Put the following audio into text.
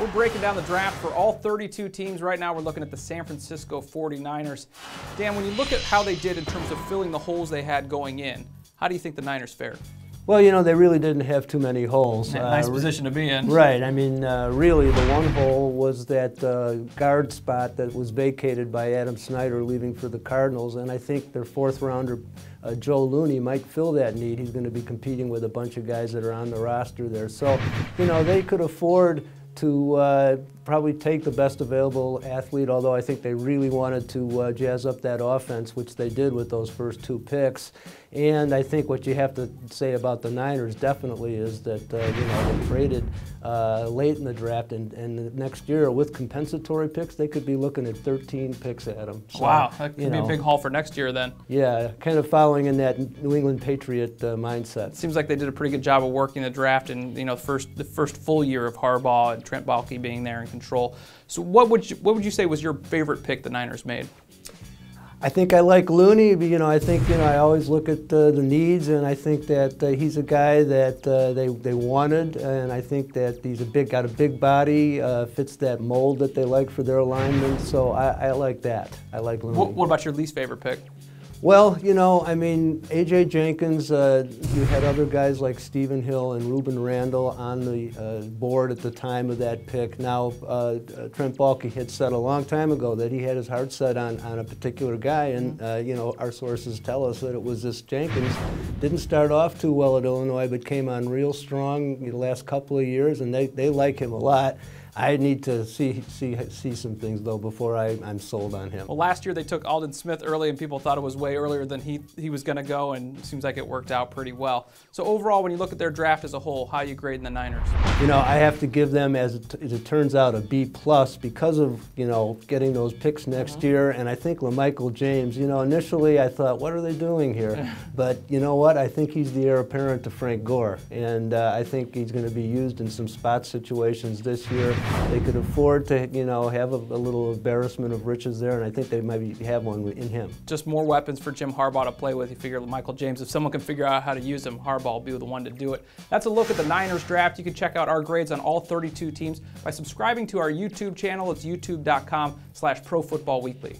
We're breaking down the draft for all 32 teams. Right now we're looking at the San Francisco 49ers. Dan, when you look at how they did in terms of filling the holes they had going in, how do you think the Niners fared? Well, you know, they really didn't have too many holes. Nice position to be in. Right. I mean, really, the one hole was that guard spot that was vacated by Adam Snyder leaving for the Cardinals, and I think their fourth-rounder, Joe Looney, might fill that need. He's going to be competing with a bunch of guys that are on the roster there. So, you know, they could afford to probably take the best available athlete, although I think they really wanted to jazz up that offense, which they did with those first two picks. And I think what you have to say about the Niners definitely is that you know, they traded late in the draft, and the next year with compensatory picks, they could be looking at 13 picks at them. So, wow, that could be a big haul for next year then. Yeah, kind of following in that New England Patriot mindset. It seems like they did a pretty good job of working the draft, and you know, the first full year of Harbaugh and Trent Baalke being there in control. So what would you say was your favorite pick the Niners made? I think I like Looney. You know, I think, you know, I always look at the needs, and I think that he's a guy that they wanted, and I think that he's got a big body, fits that mold that they like for their alignment. So I like that. I like Looney. What about your least favorite pick? Well, you know, I mean, A.J. Jenkins, you had other guys like Stephen Hill and Ruben Randle on the board at the time of that pick. Now, Trent Baalke had said a long time ago that he had his heart set on a particular guy, and, you know, our sources tell us that it was this Jenkins. Didn't start off too well at Illinois, but came on real strong the last couple of years, and they like him a lot. I need to see some things, though, before I'm sold on him. Well, last year they took Aldon Smith early, and people thought it was way earlier than he was going to go, and it seems like it worked out pretty well. So overall, when you look at their draft as a whole, how are you grading the Niners? You know, I have to give them, as it turns out, a B+ because of, you know, getting those picks next year. And I think LaMichael James, you know, initially I thought, what are they doing here? But you know what? I think he's the heir apparent to Frank Gore, and I think he's going to be used in some spot situations this year. They could afford to, you know, have a little embarrassment of riches there, and I think they might have one in him. Just more weapons for Jim Harbaugh to play with. You figure Michael James, if someone can figure out how to use him, Harbaugh will be the one to do it. That's a look at the Niners draft. You can check out our grades on all 32 teams by subscribing to our YouTube channel. It's youtube.com/ProFootballWeekly.